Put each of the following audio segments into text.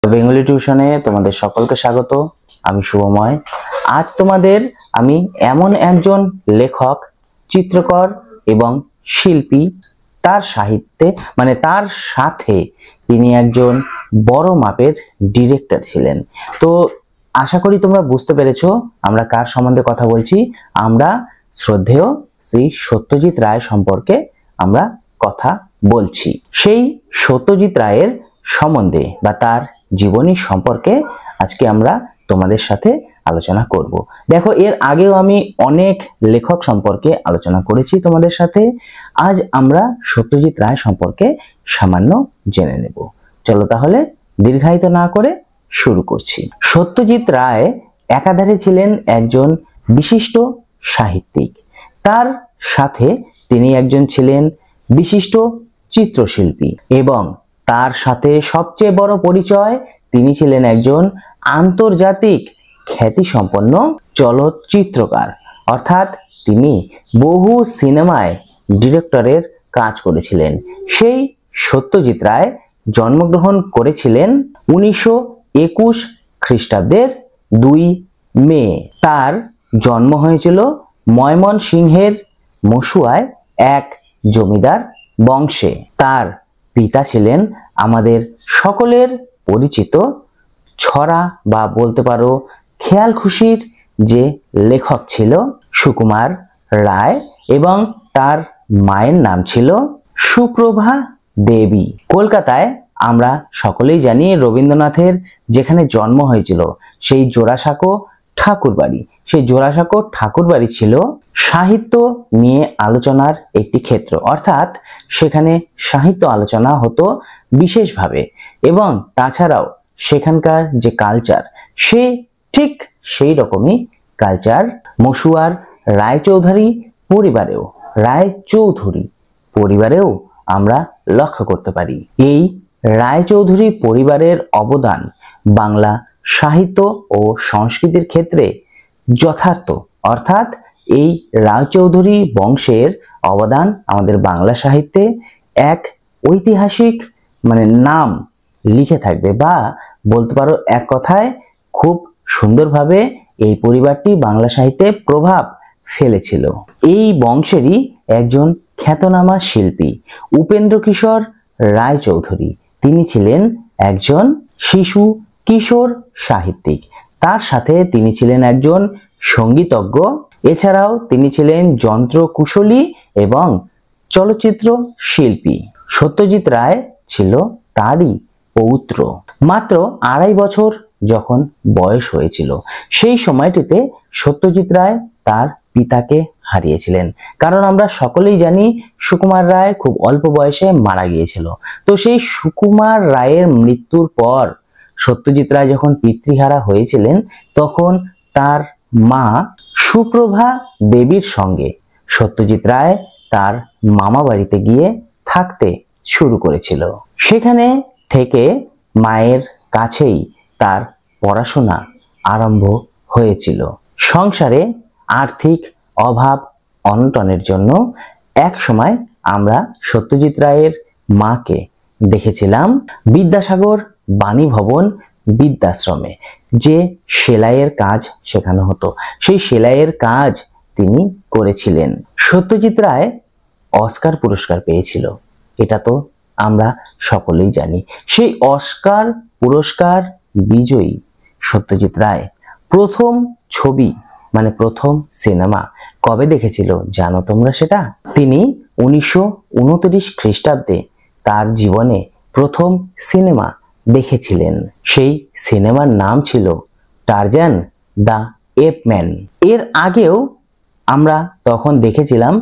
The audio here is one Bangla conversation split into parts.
বেঙ্গলি টিউশনে তোমাদের সকলকে স্বাগত। আমি শুভময়। আজ তোমাদের আমি এমন একজন লেখক, চিত্রকর এবং শিল্পী, তার সাহিত্যে তার সাথে তিনি একজন বড় মাপের ডিরেক্টর ছিলেন। তো আশা করি তোমরা বুঝতে পেরেছো আমরা কার সম্বন্ধে কথা বলছি। আমরা শ্রদ্ধেয় শ্রী সত্যজিৎ রায় সম্পর্কে আমরা কথা বলছি। সেই সত্যজিৎ রায়ের সম্বন্ধে বা তার জীবনী সম্পর্কে আজকে আমরা তোমাদের সাথে আলোচনা করব। দেখো, এর আগেও আমি অনেক লেখক সম্পর্কে আলোচনা করেছি তোমাদের সাথে। আজ আমরা সত্যজিৎ রায় সম্পর্কে সামান্য জেনে নেব। চলো তাহলে দীর্ঘায়িত না করে শুরু করছি। সত্যজিৎ রায় একাধারে ছিলেন একজন বিশিষ্ট সাহিত্যিক, তার সাথে তিনি একজন ছিলেন বিশিষ্ট চিত্রশিল্পী এবং তার সাথে সবচেয়ে বড় পরিচয়, তিনি ছিলেন একজন আন্তর্জাতিক খ্যাতিসম্পন্ন চলচ্চিত্রকার। অর্থাৎ তিনি বহু সিনেমায় ডিরেক্টরের কাজ করেছিলেন। সেই সত্যজিৎ রায় জন্মগ্রহণ করেছিলেন 1921 খ্রিস্টাব্দের 2 মে। তার জন্ম হয়েছিল ময়মনসিংহের মসুয়ায় এক জমিদার বংশে। তার পিতা ছিলেন আমাদের সকলের পরিচিত ছড়া বা বলতে পারো খেয়াল খুশির যে লেখক ছিল সুকুমার রায়, এবং তার মায়ের নাম ছিল সুপ্রভা দেবী। কলকাতায় আমরা সকলেই জানি রবীন্দ্রনাথের যেখানে জন্ম হয়েছিল সেই জোড়াসাঁকো ঠাকুরবাড়ি, সেই জোড়াসাঁকো ঠাকুরবাড়ি ছিল সাহিত্য নিয়ে আলোচনার একটি ক্ষেত্র। অর্থাৎ সেখানে সাহিত্য আলোচনা হতো বিশেষভাবে, এবং তাছাড়াও সেখানকার যে কালচার, সে ঠিক সেই রকমই কালচার মসুয়ার রায়চৌধুরী পরিবারেও আমরা লক্ষ্য করতে পারি। এই রায়চৌধুরী পরিবারের অবদান বাংলা সাহিত্য ও সংস্কৃতির ক্ষেত্রে যথার্থ। অর্থাৎ এই রায়চৌধুরী বংশের অবদান আমাদের বাংলা সাহিত্যে এক ঐতিহাসিক নাম লিখে থাকবে, বা বলতে পারো এক কথায় খুব সুন্দরভাবে এই পরিবারটি বাংলা সাহিত্যে প্রভাব ফেলেছিল। এই বংশেরই একজন খ্যাতনামা শিল্পী উপেন্দ্রকিশোর রায়চৌধুরী, তিনি ছিলেন একজন শিশু কিশোর সাহিত্যিক। তার সাথে তিনি ছিলেন একজন সঙ্গীতজ্ঞ। এছাড়াও তিনি ছিলেন যন্ত্রকুশলী এবং চলচ্চিত্র শিল্পী। সত্যজিৎ রায় ছিল তারই পৌত্র। মাত্র 2.5 বছর যখন বয়স হয়েছিল, সেই সময়টিতে সত্যজিৎ রায় তার পিতাকে হারিয়েছিলেন। কারণ আমরা সকলেই জানি সুকুমার রায় খুব অল্প বয়সে মারা গিয়েছিল। তো সেই সুকুমার রায়ের মৃত্যুর পর সত্যজিৎ রায় যখন পিতৃহারা হয়েছিলেন, তখন তার মা সুপ্রভা দেবীর সঙ্গে সত্যজিৎ রায় তার মামা বাড়িতে গিয়ে থাকতে শুরু করেছিল। সেখানে থেকে মায়ের কাছেই তার পড়াশোনা আরম্ভ হয়েছিল। সংসারে আর্থিক অভাব অনটনের জন্য এক সময় আমরা সত্যজিৎ রায়ের মাকে দেখেছিলাম বিদ্যাসাগর বাণী ভবন বৃদ্ধাশ্রমে, যে সেলাইয়ের কাজ শেখানো হতো, সেই সেলাইয়ের কাজ তিনি করেছিলেন। সত্যজিৎ রায় অস্কার পুরস্কার পেয়েছিল, এটা তো আমরা সকলেই জানি। সেই অস্কার পুরস্কার বিজয়ী সত্যজিৎ রায় প্রথম ছবি প্রথম সিনেমা কবে দেখেছিল জানো তোমরা সেটা? তিনি 1929 খ্রিস্টাব্দে তার জীবনে প্রথম সিনেমা দেখেছিলেন। সেই সিনেমার নাম ছিল টারজান দ্য এপম্যান। এর আগেও আমরা তখন দেখেছিলাম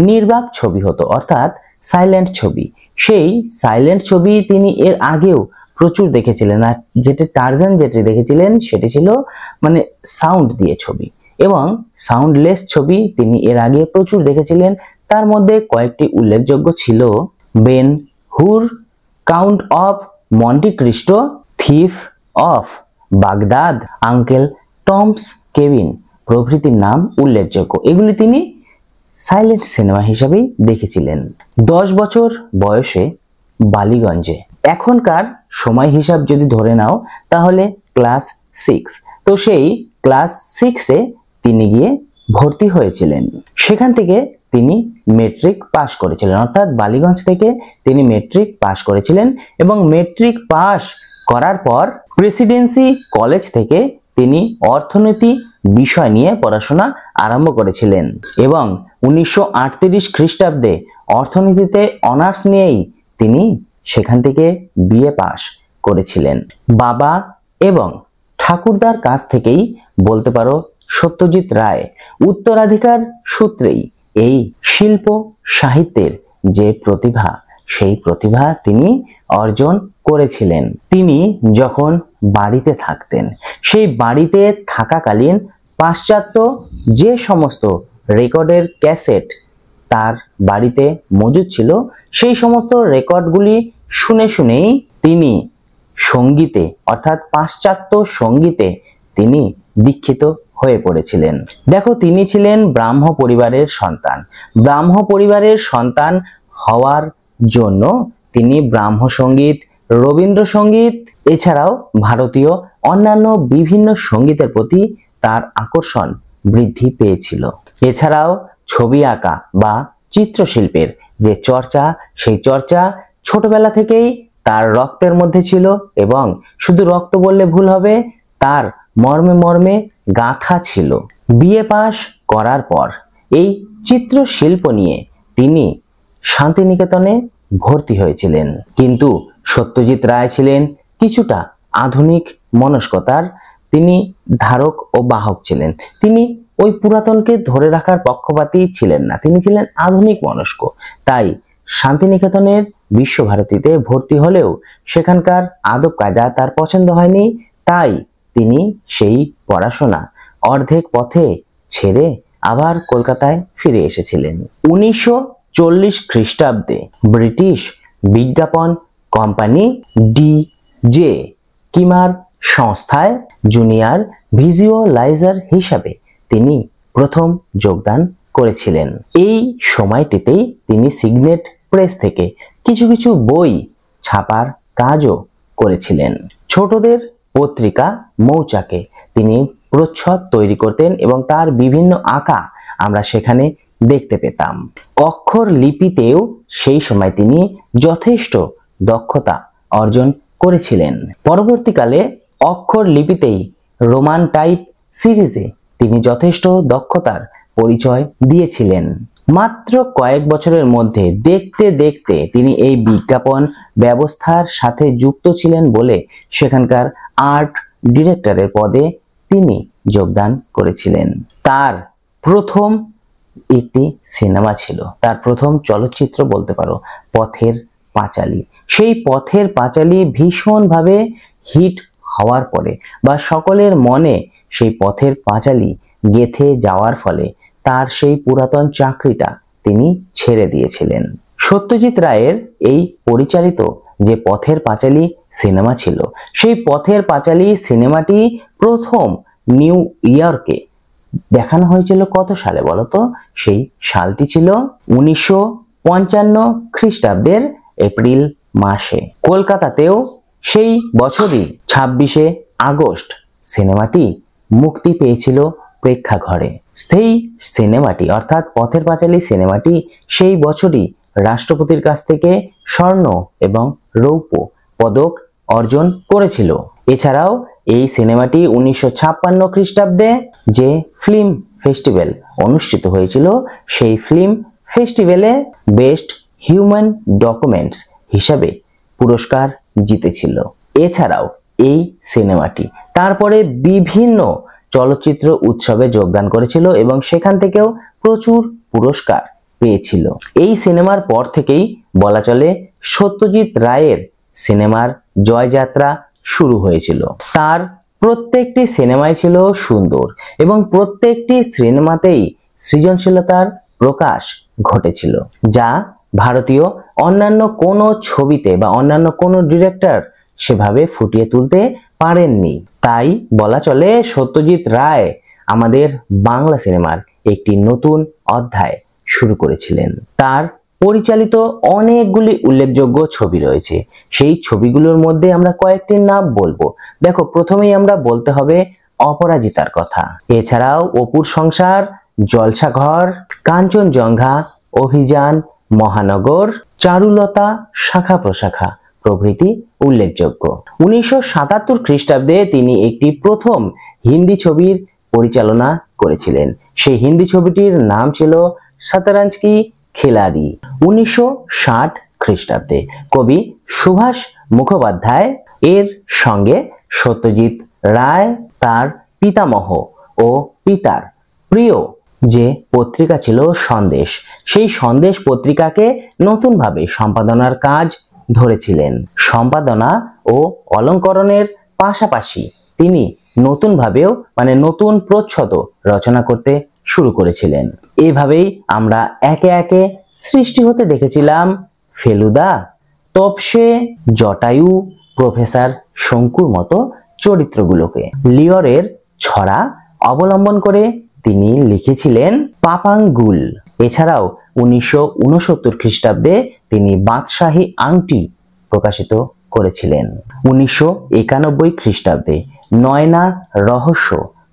নির্বাক ছবি হতো, অর্থাৎ সাইলেন্ট ছবি। সেই সাইলেন্ট ছবি তিনি এর আগেও প্রচুর দেখেছিলেন। আর যেটা টারজান যেটি দেখেছিলেন সেটি ছিল সাউন্ড দিয়ে ছবি, এবং সাউন্ডলেস ছবি তিনি এর আগে প্রচুর দেখেছিলেন। তার মধ্যে কয়েকটি উল্লেখযোগ্য ছিল Ben Hur, count of Monte Cristo, thief of Baghdad, uncle Tom's cabin প্রভৃতির নাম উল্লেখযোগ্য। এগুলি তিনি সাইলেন্ট সিনেমা হিসাবেই দেখেছিলেন। 10 বছর বয়সে বালিগঞ্জে। এখনকার সময় হিসাব যদি ধরে নাও তাহলে ক্লাস 6। তো সেই ক্লাস 6-এ তিনি গিয়ে ভর্তি হয়েছিলেন। সেখান থেকে তিনি মেট্রিক পাস করেছিলেন, অর্থাৎ বালিগঞ্জ থেকে তিনি মেট্রিক পাস করেছিলেন এবং মেট্রিক পাস করার পর প্রেসিডেন্সি কলেজ থেকে তিনি অর্থনীতি বিষয় নিয়ে পড়াশোনা আরম্ভ করেছিলেন এবং 1938 খ্রিস্টাব্দে অর্থনীতিতে অনার্স নিয়েই তিনি সেখান থেকে বিএ পাস করেছিলেন। বাবা এবং ঠাকুরদার কাছ থেকেই বলতে পারো সত্যজিৎ রায় উত্তরাধিকার সূত্রেই এই শিল্প সাহিত্যের যে প্রতিভা, সেই প্রতিভা তিনি অর্জন করেছিলেন। তিনি যখন বাড়িতে থাকতেন, সেই বাড়িতে থাকাকালীন পাশ্চাত্য যে সমস্ত রেকর্ডের ক্যাসেট তার বাড়িতে মজুদ ছিল, সেই সমস্ত রেকর্ডগুলি শুনে শুনেই তিনি সঙ্গীতে অর্থাৎ পাশ্চাত্য সঙ্গীতে তিনি দীক্ষিত হয়ে পড়েছিলেন। দেখো, তিনি ছিলেন ব্রাহ্ম পরিবারের সন্তান। ব্রাহ্ম পরিবারের সন্তান হওয়ার জন্য তিনি ব্রাহ্ম সঙ্গীত, রবীন্দ্রসঙ্গীত এছাড়াও ভারতীয় অন্যান্য বিভিন্ন সঙ্গীতের প্রতি তার আকর্ষণ বৃদ্ধি পেয়েছিল। এছাড়াও ছবি আঁকা বা চিত্রশিল্পের যে চর্চা, সেই চর্চা ছোটবেলা থেকেই তার রক্তের মধ্যে ছিল এবং শুধু রক্ত বললে ভুল হবে, তার মর্মে মর্মে গাঁথা ছিল। বিএ পাস করার পর এই চিত্রশিল্প নিয়ে তিনি শান্তিনিকেতনে ভর্তি হয়েছিলেন। কিন্তু সত্যজিৎ রায় ছিলেন কিছুটা আধুনিক মনস্কতার, তিনি ধারক ও বাহক ছিলেন। তিনি ওই পুরাতনকে ধরে রাখার পক্ষপাতী ছিলেন না, তিনি ছিলেন আধুনিক মনস্ক। তাই শান্তিনিকেতনের বিশ্বভারতীতে ভর্তি হলেও সেখানকার আদব কায়দা তার পছন্দ হয়নি, তাই তিনি সেই পড়াশোনা অর্ধেক পথে ছেড়ে আবার কলকাতায় ফিরে এসেছিলেন। 1940 খ্রিস্টাব্দে ব্রিটিশ বিজ্ঞাপন কোম্পানি ডি.জে. কিমার সংস্থায় জুনিয়র ভিজুয়ালাইজার হিসাবে তিনি প্রথম যোগদান করেছিলেন। এই সময়টিতেই তিনি সিগনেট প্রেস থেকে কিছু কিছু বই ছাপার কাজও করেছিলেন। ছোটদের পত্রিকা মৌচাকে তিনি প্রচ্ছদ তৈরি করতেন এবং তার বিভিন্ন আঁকা আমরা সেখানে দেখতে পেতাম। অক্ষর লিপিতেও সেই সময় তিনি যথেষ্ট দক্ষতা অর্জন করেছিলেন। পরবর্তীকালে অক্ষর লিপিতেই রোমান টাইপ সিরিজে তিনি যথেষ্ট দক্ষতার পরিচয় দিয়েছিলেন। মাত্র কয়েক বছরের মধ্যে দেখতে দেখতে তিনি এই বিজ্ঞাপন ব্যবস্থার সাথে যুক্ত ছিলেন বলে সেখানকার আর্ট ডিরেক্টরের পদে তিনি যোগদান করেছিলেন। তার প্রথম একটি সিনেমা ছিল, তার প্রথম চলচ্চিত্র বলতে পারো পথের পাঁচালী। সেই পথের পাঁচালী ভীষণভাবে হিট হওয়ার পরে বা সকলের মনে সেই পথের পাঁচালী গেঁথে যাওয়ার ফলে তার সেই পুরাতন চাকরিটা তিনি ছেড়ে দিয়েছিলেন। সত্যজিৎ রায়ের এই পরিচালিত যে পথের পাঁচালী সিনেমা ছিল, সেই পথের পাঁচালী সিনেমাটি প্রথম নিউ ইয়র্কে দেখানো হয়েছিল কত সালে বলতো? সেই সালটি ছিল 1955 খ্রিস্টাব্দের এপ্রিল মাসে। কলকাতাতেও সেই বছরই 26শে আগস্ট সিনেমাটি মুক্তি পেয়েছিল প্রেক্ষাঘরে। সেই সিনেমাটি অর্থাৎ পথের পাঁচালী সিনেমাটি সেই বছরই রাষ্ট্রপতির কাছ থেকে স্বর্ণ এবং রৌপ্য পদক অর্জন করেছিল। এছাড়াও এই সিনেমাটি 1956 খ্রিস্টাব্দে যে ফিল্ম ফেস্টিভ্যাল অনুষ্ঠিত হয়েছিল, সেই ফিল্ম ফেস্টিভ্যালে বেস্ট হিউম্যান ডকুমেন্টস হিসাবে পুরস্কার জিতেছিল। এছাড়াও এই সিনেমাটি তারপরে বিভিন্ন চলচ্চিত্র উৎসবে যোগদান করেছিল এবং সেখান থেকেও প্রচুর পুরস্কার পেয়েছিল। এই সিনেমার পর থেকেই বলা চলে সত্যজিৎ রায়ের সিনেমার জয়যাত্রা শুরু হয়েছিল। তার প্রত্যেকটি সিনেমাই ছিল সুন্দর এবং প্রত্যেকটি সিনেমাতেই সৃজনশীলতার প্রকাশ ঘটেছিল, যা ভারতীয় অন্যান্য কোনো ছবিতে বা অন্যান্য কোনো ডিরেক্টর সেভাবে ফুটিয়ে তুলতে পারেননি। তাই বলা চলে সত্যজিৎ রায় আমাদের বাংলা সিনেমার একটি নতুন অধ্যায় শুরু করেছিলেন। তার পরিচালিত অনেকগুলি উল্লেখযোগ্য ছবি রয়েছে। সেই ছবিগুলোর মধ্যে আমরা কয়েকটির নাম বলবো। দেখো, প্রথমেই আমরা বলতে হবে অপরাজিতার কথা। এছাড়াও অপুর সংসার, জলসাঘর, কাঞ্চনজঙ্ঘা, অভিযান, মহানগর, চারুলতা, শাখা প্রশাখা প্রভৃতি উল্লেখযোগ্য। 1977 খ্রিস্টাব্দে তিনি একটি প্রথম হিন্দি ছবির পরিচালনা করেছিলেন। সেই হিন্দি ছবিটির নাম ছিল শতরঞ্জ কি খিলাড়ি। 1960 খ্রিস্টাব্দে কবি সুভাষ মুখোপাধ্যায় এর সঙ্গে সত্যজিৎ রায় তার পিতামহ ও পিতার প্রিয় যে পত্রিকা ছিল সন্দেশ, সেই সন্দেশ পত্রিকাকে নতুনভাবে সম্পাদনার কাজ ধরেছিলেন। সম্পাদনা ও অলঙ্করণের পাশাপাশি তিনি নতুনভাবেও নতুন প্রচ্ছদ রচনা করতে শুরু করেছিলেন। এইভাবেই আমরা একে একে সৃষ্টি হতে দেখেছিলাম ফেলুদা, তপসে, জটায়ু, প্রফেসর শঙ্কুর মতো চরিত্রগুলোকে। লিওরের ছড়া অবলম্বন করে তিনি লিখেছিলেন পাপাঙ্গুল। এছাড়াও 1969 খ্রিস্টাব্দে তিনি বাদশাহী আংটি প্রকাশিত করেছিলেন। 1991 খ্রিস্টাব্দে নয়না রহস্য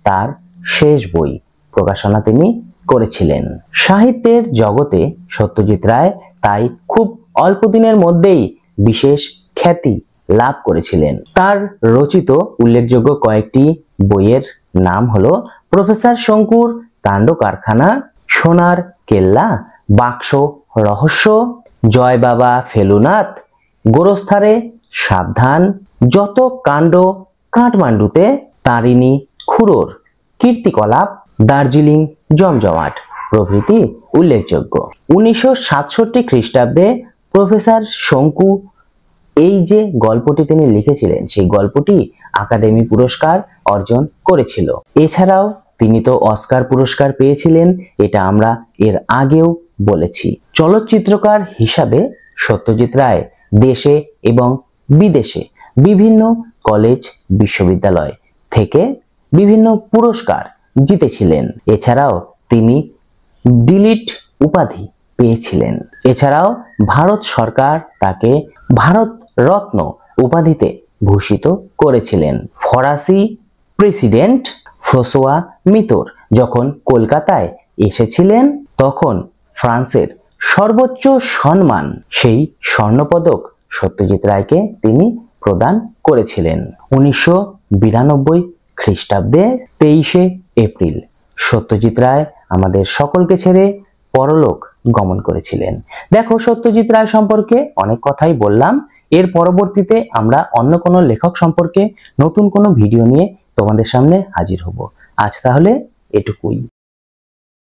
তার শেষ বই প্রকাশনা তিনি করেছিলেন। সাহিত্যের জগতে সত্যজিৎ রায় তাই খুব অল্প দিনের মধ্যেই বিশেষ খ্যাতি লাভ করেছিলেন। তার রচিত উল্লেখযোগ্য কয়েকটি বইয়ের নাম হলো প্রফেসর শঙ্কুর কাণ্ড কারখানা, সোনার কেল্লা, বাক্স রহস্য, জয় বাবা ফেলুনাথ, গোরস্থারে সাবধান, যত কাণ্ড কাঠমান্ডুতে, তারিণী খুড়োর কীর্তিকলাপ, দার্জিলিং জমজমাট প্রভৃতি উল্লেখযোগ্য। 1967 খ্রিস্টাব্দে প্রফেসর শঙ্কু এই যে গল্পটি তিনি লিখেছিলেন, সেই গল্পটি একাডেমি পুরস্কার অর্জন করেছিল। এছাড়াও তিনি তো অস্কার পুরস্কার পেয়েছিলেন, এটা আমরা এর আগেও বলেছি। চলচ্চিত্রকার হিসাবে সত্যজিৎ রায় দেশে এবং বিদেশে বিভিন্ন কলেজ বিশ্ববিদ্যালয় থেকে বিভিন্ন পুরস্কার জিতেছিলেন। এছাড়াও তিনি ডিলিট উপাধি পেয়েছিলেন। এছাড়াও ভারত সরকার তাকে ভারত রত্ন উপাধিতে ভূষিত করেছিলেন। ফরাসি প্রেসিডেন্ট ফ্রাঁসোয়া মিত্তর যখন কলকাতায় এসেছিলেন, তখন ফ্রান্সের সর্বোচ্চ সম্মান সেই স্বর্ণপদক সত্যজিৎ রায়কে তিনি প্রদান করেছিলেন। 1992 খ্রিস্টাব্দে 23 এপ্রিল সত্যজিৎ রায় আমাদের সকলকে ছেড়ে পরলোক গমন করেছিলেন। দেখো, সত্যজিৎ রায় সম্পর্কে অনেক কথাই বললাম। এর পরবর্তীতে আমরা অন্য কোনো লেখক সম্পর্কে নতুন কোনো ভিডিও নিয়ে তোমাদের সামনে হাজির হব। আজ তাহলে এটুকুই।